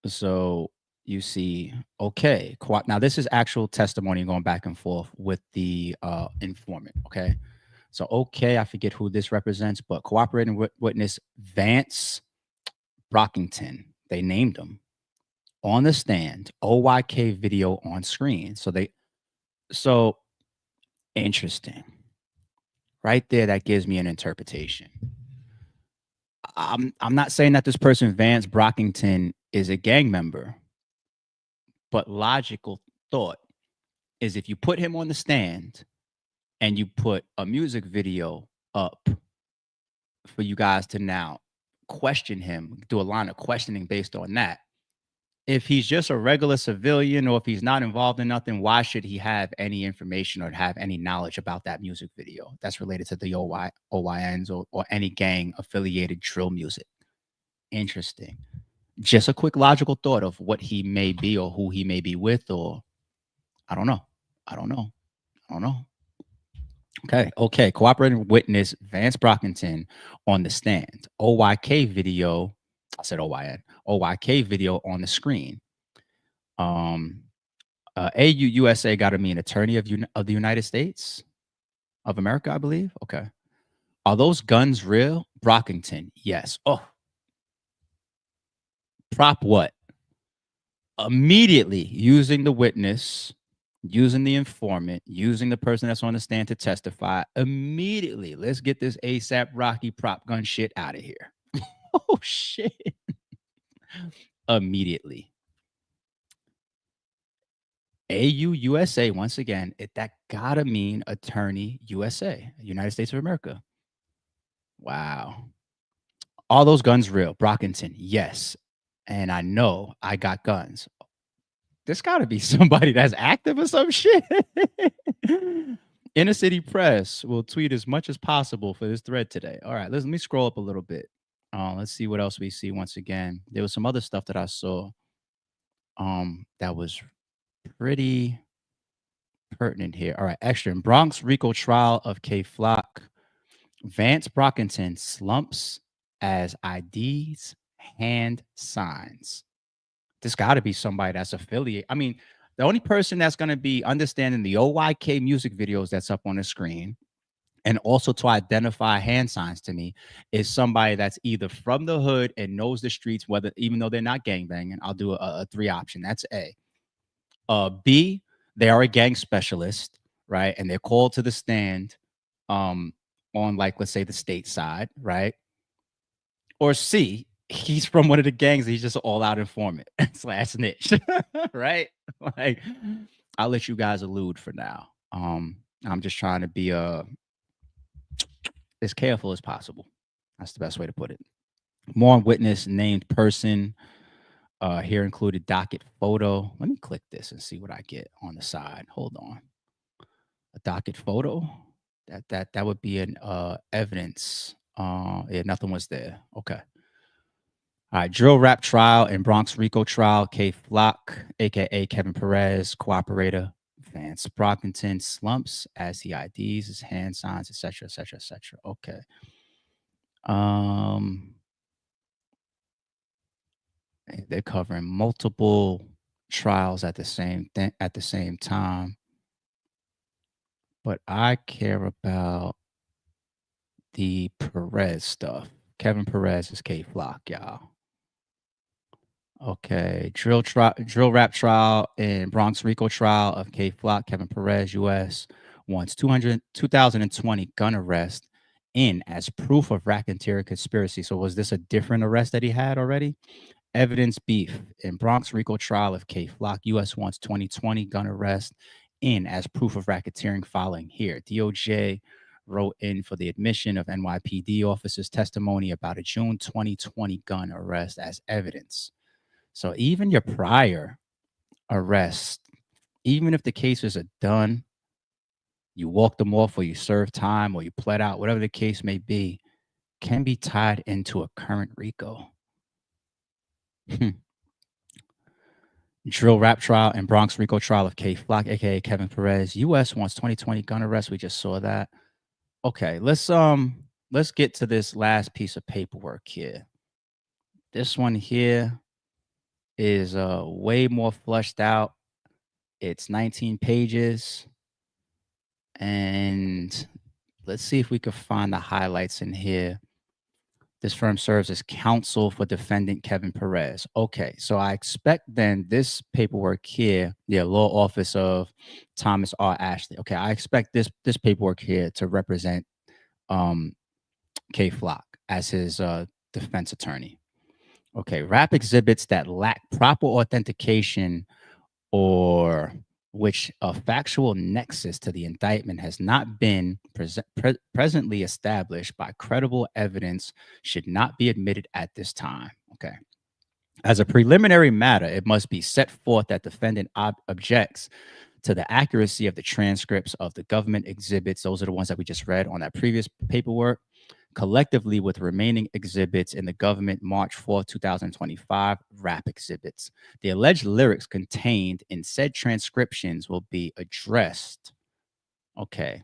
So you see, okay. Now, this is actual testimony going back and forth with the informant. Okay. So, okay, I forget who this represents, but cooperating witness Vance Brockington, they named him on the stand, OYK video on screen. So interesting. Right there, that gives me an interpretation. I'm not saying that this person, Vance Brockington, is a gang member, but logical thought is if you put him on the stand and you put a music video up for you guys to now question him, do a line of questioning based on that. If he's just a regular civilian or if he's not involved in nothing, why should he have any information or have any knowledge about that music video that's related to the OYNs or any gang affiliated drill music? Interesting. Just a quick logical thought of what he may be or who he may be with, or I don't know. Okay. Cooperating witness Vance Brockington on the stand. OYK video. I said OYN. OYK video on the screen. AUUSA got to mean attorney of the United States of America, I believe. Okay. Are those guns real? Brockington. Yes. Oh. Prop what? Immediately using the witness, using the informant, using the person that's on the stand to testify. Immediately, let's get this ASAP Rocky prop gun shit out of here. Oh, shit. Immediately. AUUSA, once again, that gotta mean attorney USA, United States of America. Wow. All those guns real? Brockington, yes. And I know I got guns. This gotta be somebody that's active or some shit. Inner City Press will tweet as much as possible for this thread today. All right, let me scroll up a little bit. Let's see what else we see once again. There was some other stuff that I saw that was pretty pertinent here. All right, extra. In Bronx RICO trial of Kay Flock, Vance Brockington slumps as IDs hand signs. This got to be somebody that's affiliated. I mean, the only person that's going to be understanding the OYK music videos that's up on the screen and also to identify hand signs to me is somebody that's either from the hood and knows the streets, whether even though they're not gangbanging. I'll do a 3 option. That's A. B, they are a gang specialist, right? And they're called to the stand on, like, let's say the state side, right? Or C, he's from one of the gangs. He's just an all-out informant slash snitch, right? Like, I'll let you guys elude for now. I'm just trying to be as careful as possible. That's the best way to put it. More witness named person. Here included docket photo. Let me click this and see what I get on the side. Hold on. A docket photo. That would be an evidence. Yeah, nothing was there. Okay. All right, drill rap trial and Bronx RICO trial. Kay Flock, aka Kevin Perez, cooperator. Vance Brockington slumps as he IDs his hand signs, etc., etc., etc. Okay. They're covering multiple trials at the same time, but I care about the Perez stuff. Kevin Perez is Kay Flock, y'all. Okay, drill rap trial and Bronx RICO trial of Kay Flock, Kevin Perez, U.S. wants 2020 gun arrest in as proof of racketeering conspiracy. So was this a different arrest that he had already? Evidence beef in Bronx RICO trial of Kay Flock, U.S. wants 2020 gun arrest in as proof of racketeering following here. DOJ wrote in for the admission of NYPD officers' testimony about a June 2020 gun arrest as evidence. So even your prior arrest, even if the cases are done, you walk them off or you serve time or you pled out, whatever the case may be, can be tied into a current RICO. Drill rap trial and Bronx RICO trial of Kay Flock, aka Kevin Perez. U.S. wants 2020 gun arrest. We just saw that. Okay, let's get to this last piece of paperwork here. This one here is way more fleshed out. It's 19 pages. And let's see if we could find the highlights in here. This firm serves as counsel for defendant Kevin Perez. Okay, so I expect then this paperwork here, law office of Thomas R. Ashley. Okay, I expect this paperwork here to represent Kay Flock as his defense attorney. Okay, rap exhibits that lack proper authentication or which a factual nexus to the indictment has not been presently established by credible evidence should not be admitted at this time. Okay. As a preliminary matter, it must be set forth that defendant objects to the accuracy of the transcripts of the government exhibits. Those are the ones that we just read on that previous paperwork, collectively with remaining exhibits in the government March 4, 2025 rap exhibits. The alleged lyrics contained in said transcriptions will be addressed. Okay.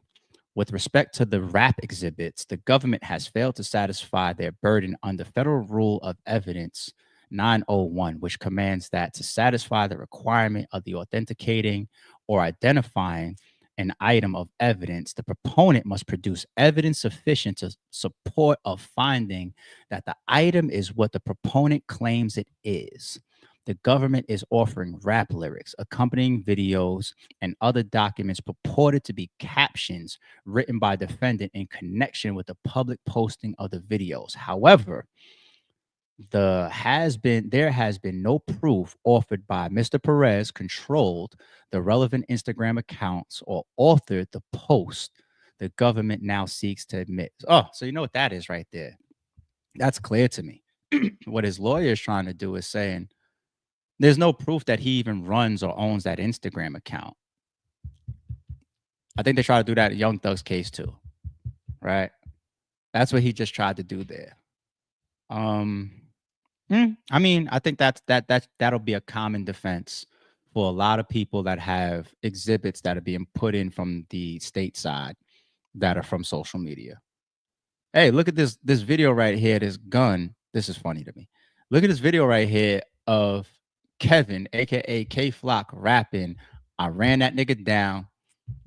With respect to the rap exhibits, the government has failed to satisfy their burden under Federal Rule of Evidence 901, which commands that to satisfy the requirement of the authenticating or identifying an item of evidence, the proponent must produce evidence sufficient to support a finding that the item is what the proponent claims it is. The government is offering rap lyrics, accompanying videos, and other documents purported to be captions written by defendant in connection with the public posting of the videos. However, there has been no proof offered by Mr. Perez controlled the relevant Instagram accounts or authored the post the government now seeks to admit. Oh, so you know what that is right there. That's clear to me. What his lawyer is trying to do is saying there's no proof that he even runs or owns that Instagram account. I think they try to do that in Young Thug's case too, right? That's what he just tried to do there. I mean, I think that'll be a common defense for a lot of people that have exhibits that are being put in from the state side that are from social media. Hey, look at this video right here. This gun. This is funny to me. Look at this video right here of Kevin, aka Kay Flock, rapping. I ran that nigga down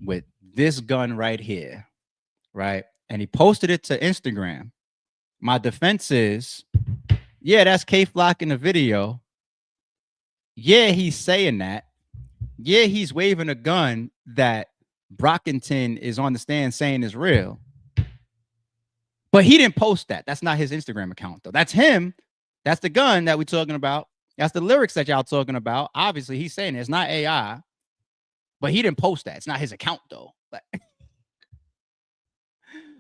with this gun right here, right? And he posted it to Instagram. My defense is, yeah, that's Kay Flock in the video. Yeah, he's saying that. Yeah, he's waving a gun that Brockington is on the stand saying is real. But he didn't post that. That's not his Instagram account, though. That's him. That's the gun that we're talking about. That's the lyrics that y'all talking about. Obviously, he's saying it's not AI. But he didn't post that. It's not his account, though.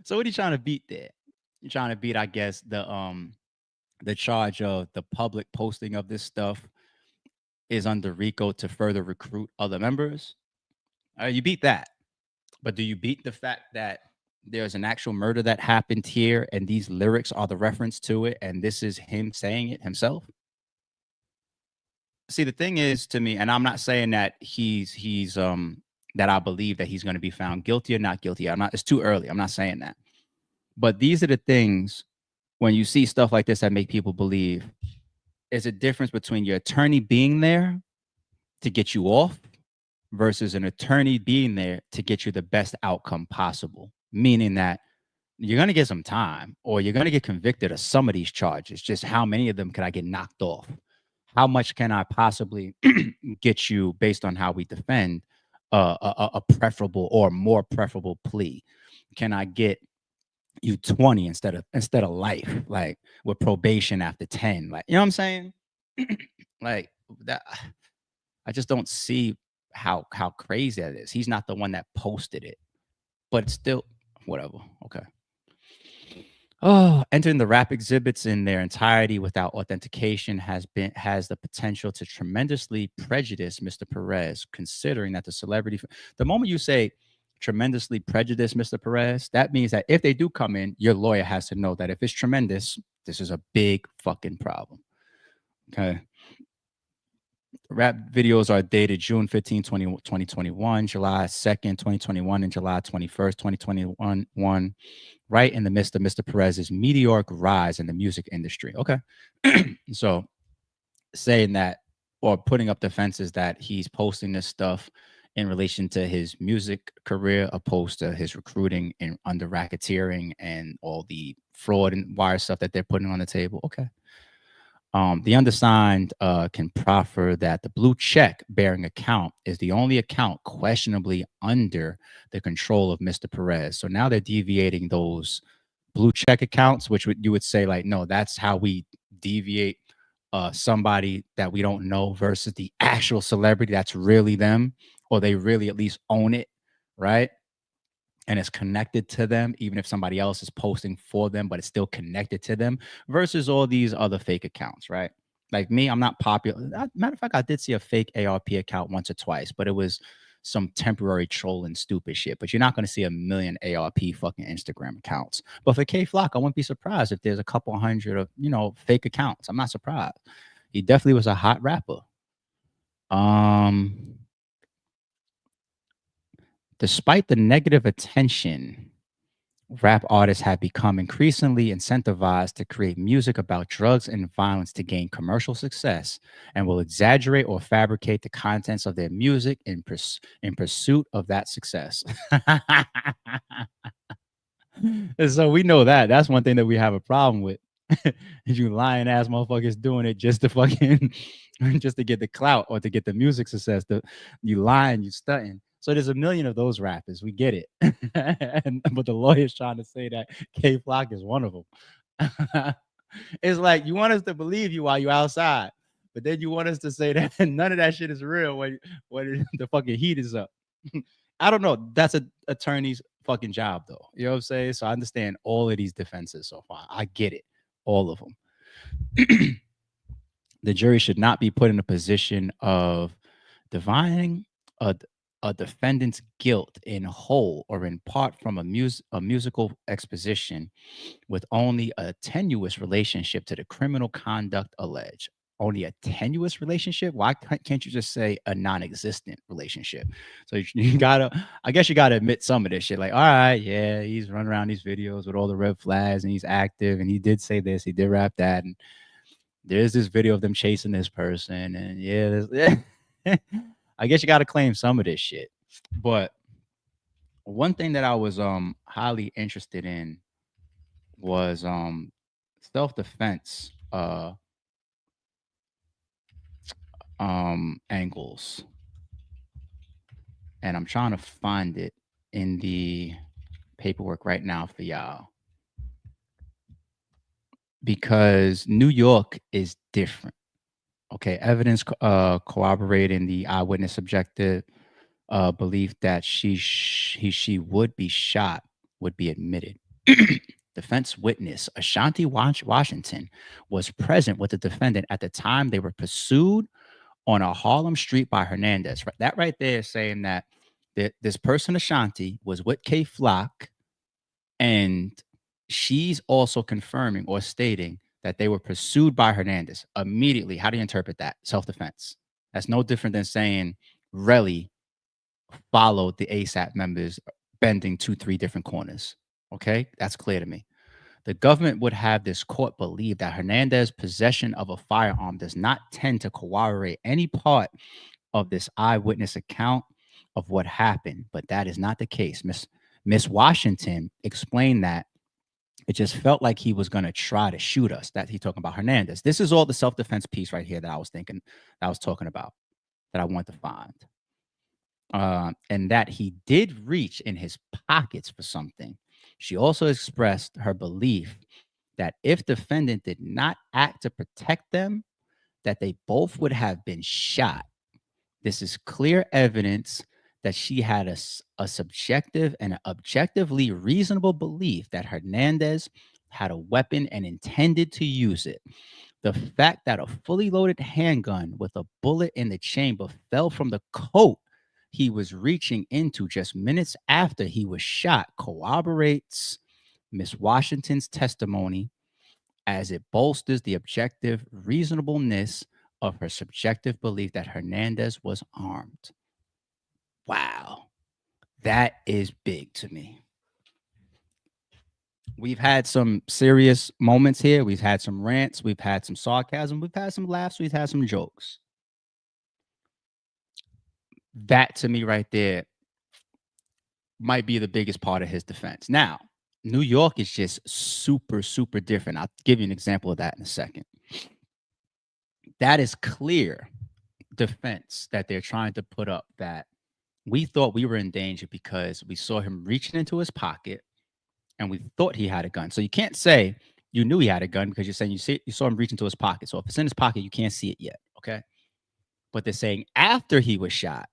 So what are you trying to beat there? You're trying to beat, I guess, the charge of the public posting of this stuff is under RICO to further recruit other members. You beat that. But do you beat the fact that there's an actual murder that happened here and these lyrics are the reference to it and this is him saying it himself? See, the thing is to me, and I'm not saying that he's that I believe that he's going to be found guilty or not guilty. I'm not, it's too early. I'm not saying that. But these are the things when you see stuff like this that make people believe there's a difference between your attorney being there to get you off versus an attorney being there to get you the best outcome possible. Meaning that you're going to get some time or you're going to get convicted of some of these charges. Just how many of them can I get knocked off? How much can I possibly get you based on how we defend a preferable or more preferable plea? Can I get you 20 instead of life, like with probation after 10? Like, you know what I'm saying? Like that, I just don't see how crazy that is. He's not the one that posted it, but it's still whatever. Okay. Oh, entering the rap exhibits in their entirety without authentication has the potential to tremendously prejudice Mr. Perez, considering that the moment you say tremendously prejudice Mr. Perez, that means that if they do come in, your lawyer has to know that if it's tremendous, this is a big fucking problem. Okay. Rap videos are dated June 15, 2021, July 2nd, 2021, and July 21st, 2021, right in the midst of Mr. Perez's meteoric rise in the music industry. Okay. So saying that or putting up defenses that he's posting this stuff in relation to his music career opposed to his recruiting and under racketeering and all the fraud and wire stuff that they're putting on the table. Okay. The undersigned can proffer that the blue check bearing account is the only account questionably under the control of Mr. Perez. So now they're deviating those blue check accounts, which you would say like, no, that's how we deviate somebody that we don't know versus the actual celebrity that's really them, or they really at least own it, right? And it's connected to them, even if somebody else is posting for them, but it's still connected to them versus all these other fake accounts, right? Like me, I'm not popular. Matter of fact, I did see a fake ARP account once or twice, but it was some temporary trolling stupid shit. But you're not going to see a million ARP fucking Instagram accounts. But for Kay Flock, I wouldn't be surprised if there's a couple hundred of, fake accounts. I'm not surprised. He definitely was a hot rapper. Despite the negative attention, rap artists have become increasingly incentivized to create music about drugs and violence to gain commercial success and will exaggerate or fabricate the contents of their music in pursuit of that success. And so we know that. That's one thing that we have a problem with. Is you lying ass motherfuckers doing it just to fucking just to get the clout or to get the music success. You lying, you stunting. So there's a million of those rappers. We get it. But the lawyer's trying to say that Kay Flock is one of them. It's like you want us to believe you while you're outside, but then you want us to say that none of that shit is real when the fucking heat is up. I don't know. That's an attorney's fucking job, though. You know what I'm saying? So I understand all of these defenses so far. I get it. All of them. The jury should not be put in a position of divining a defendant's guilt in whole or in part from a musical exposition with only a tenuous relationship to the criminal conduct alleged. Only a tenuous relationship? Why can't you just say a non-existent relationship? So you gotta, I guess you gotta admit some of this shit. Like, all right, yeah, he's running around these videos with all the red flags and he's active and he did say this, he did rap that, and there's this video of them chasing this person, and yeah, I guess you gotta claim some of this shit. But one thing that I was highly interested in was self-defense angles, and I'm trying to find it in the paperwork right now for y'all because New York is different. Okay, evidence corroborating the eyewitness subjective belief that she would be shot would be admitted. Defense witness Ashanti Washington was present with the defendant at the time they were pursued on a Harlem street by Hernandez. That right there is saying that this person, Ashanti, was with Kay Flock, and she's also confirming or stating that they were pursued by Hernandez immediately. How do you interpret that? Self-defense. That's no different than saying Relly followed the ASAP members bending 2-3 different corners. Okay, that's clear to me. The government would have this court believe that Hernandez's possession of a firearm does not tend to corroborate any part of this eyewitness account of what happened, but that is not the case. Miss Washington explained that it just felt like he was going to try to shoot us. That he's talking about Hernandez. This is all the self-defense piece right here that I was talking about, that I want to find. And that he did reach in his pockets for something. She also expressed her belief that if defendant did not act to protect them, that they both would have been shot. This is clear evidence that she had a subjective and an objectively reasonable belief that Hernandez had a weapon and intended to use it. The fact that a fully loaded handgun with a bullet in the chamber fell from the coat he was reaching into just minutes after he was shot corroborates Miss Washington's testimony, as it bolsters the objective reasonableness of her subjective belief that Hernandez was armed. Wow, that is big to me. We've had some serious moments here. We've had some rants. We've had some sarcasm. We've had some laughs. We've had some jokes. That to me right there might be the biggest part of his defense. Now, New York is just super, super different. I'll give you an example of that in a second. That is clear defense that they're trying to put up, that we thought we were in danger because we saw him reaching into his pocket and we thought he had a gun. So you can't say you knew he had a gun because you're saying you saw him reach into his pocket. So if it's in his pocket, you can't see it yet. Okay. But they're saying after he was shot,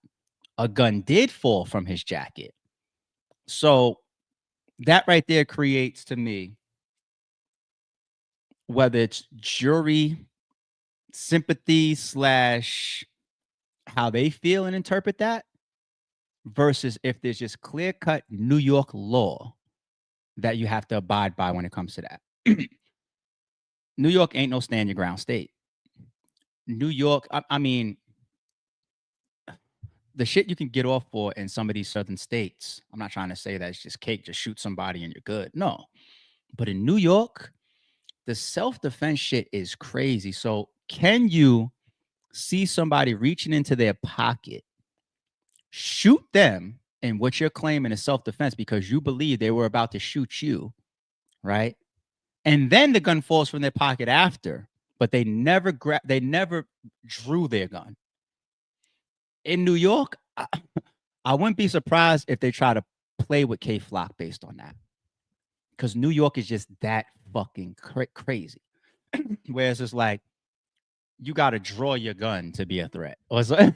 a gun did fall from his jacket. So that right there creates to me, whether it's jury sympathy / how they feel and interpret that, versus if there's just clear cut New York law that you have to abide by when it comes to that. New York ain't no stand your ground state. New York, I mean, the shit you can get off for in some of these southern states, I'm not trying to say that it's just cake, just shoot somebody and you're good. No. But in New York, the self-defense shit is crazy. So can you see somebody reaching into their pocket, shoot them in what you're claiming is self-defense because you believe they were about to shoot you, right? And then the gun falls from their pocket after, but they never drew their gun. In New York, I wouldn't be surprised if they try to play with Kay Flock based on that, because New York is just that fucking crazy. Whereas it's like, you got to draw your gun to be a threat. Or so,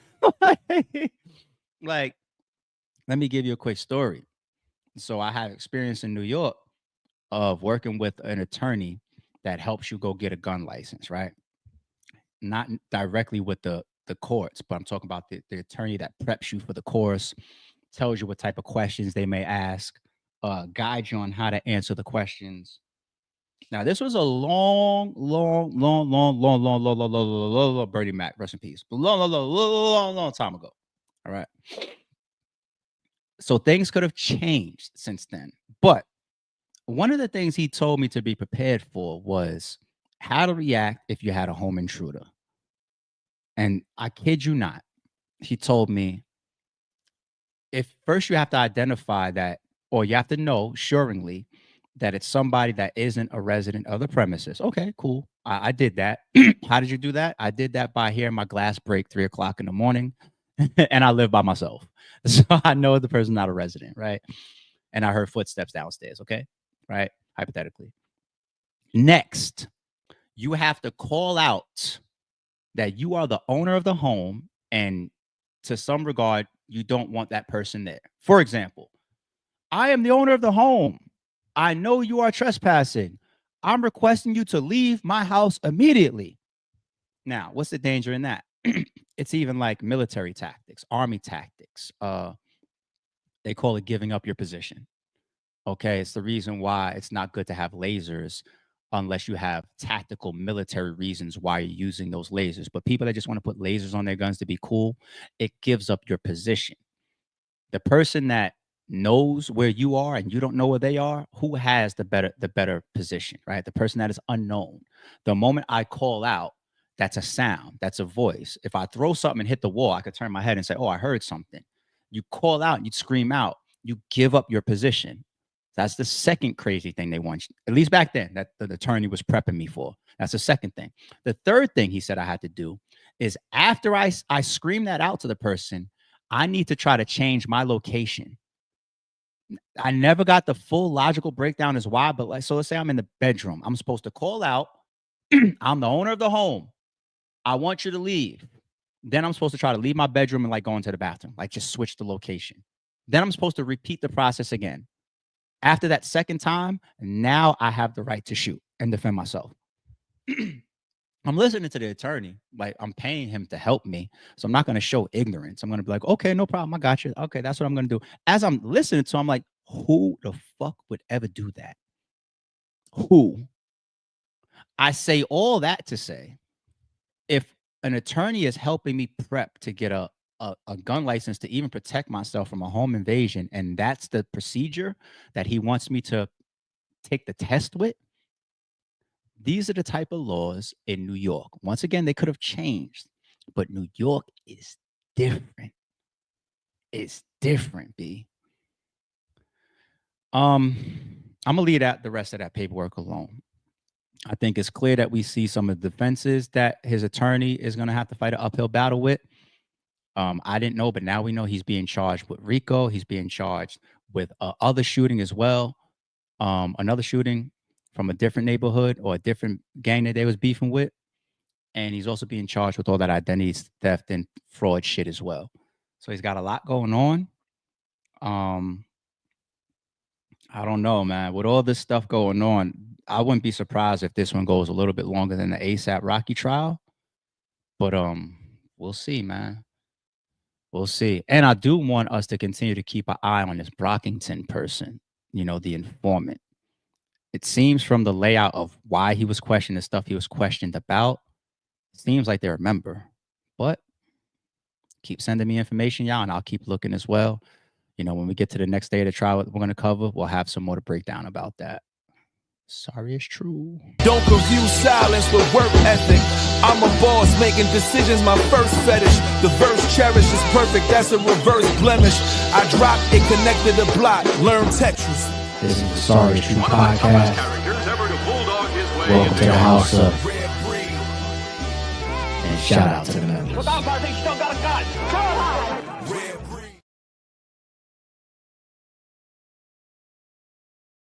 like, let me give you a quick story. So I have experience in New York of working with an attorney that helps you go get a gun license, right? Not directly with the courts, but I'm talking about the attorney that preps you for the course, tells you what type of questions they may ask, guides you on how to answer the questions. Now, this was a long Bernie Mac, rest in peace, but long time ago. All right. So things could have changed since then. But one of the things he told me to be prepared for was how to react if you had a home intruder. And I kid you not, he told me, if first you have to identify that, or you have to know suringly that it's somebody that isn't a resident of the premises. Okay, cool. I did that. How did you do that? I did that by hearing my glass break 3 o'clock in the morning, and I live by myself. So I know the person's not a resident, right? And I heard footsteps downstairs, okay? Right? Hypothetically. Next, you have to call out that you are the owner of the home, and to some regard, you don't want that person there. For example, I am the owner of the home. I know you are trespassing. I'm requesting you to leave my house immediately. Now, what's the danger in that? It's even like military tactics, army tactics. They call it giving up your position. Okay, it's the reason why it's not good to have lasers unless you have tactical military reasons why you're using those lasers. But people that just want to put lasers on their guns to be cool, it gives up your position. The person that knows where you are and you don't know where they are, who has the better position, right? The person that is unknown. The moment I call out, that's a sound, that's a voice. If I throw something and hit the wall, I could turn my head and say, oh, I heard something. You call out, you scream out, you give up your position. That's the second crazy thing they want, at least back then, that the attorney was prepping me for. That's the second thing. The third thing he said I had to do is after I scream that out to the person, I need to try to change my location. I never got the full logical breakdown as why, but so let's say I'm in the bedroom. I'm supposed to call out, I'm the owner of the home. I want you to leave. Then I'm supposed to try to leave my bedroom and like go into the bathroom, like just switch the location. Then I'm supposed to repeat the process again. After that second time, now I have the right to shoot and defend myself. I'm listening to the attorney, like I'm paying him to help me. So I'm not going to show ignorance. I'm going to be like, okay, no problem. I got you. Okay, that's what I'm going to do. As I'm listening to him, I'm like, who the fuck would ever do that? Who? I say all that to say, if an attorney is helping me prep to get a gun license to even protect myself from a home invasion, and that's the procedure that he wants me to take the test with, these are the type of laws in New York. Once again, they could have changed, but New York is different. It's different, B. I'm gonna leave the rest of that paperwork alone. I think it's clear that we see some of the defenses that his attorney is gonna have to fight an uphill battle with. I didn't know, but now we know he's being charged with RICO. He's being charged with other shooting as well. Another shooting from a different neighborhood or a different gang that they was beefing with. And he's also being charged with all that identity theft and fraud shit as well. So he's got a lot going on. I don't know, man. With all this stuff going on, I wouldn't be surprised if this one goes a little bit longer than the ASAP Rocky trial. But we'll see, man. We'll see. And I do want us to continue to keep an eye on this Brockington person, you know, the informant. It seems from the layout of why he was questioned, the stuff he was questioned about, it seems like they remember. But keep sending me information, y'all, and I'll keep looking as well. You know, when we get to the next day of the trial we're going to cover, we'll have some more to break down about that. Sorry, it's true. Don't confuse silence with work ethic. I'm a boss making decisions, my first fetish. The verse cherished is perfect, that's a reverse blemish. I drop it, connected to block, learn Tetris. This is the Sorry It's True podcast. Welcome to the house of. And shout out to the members.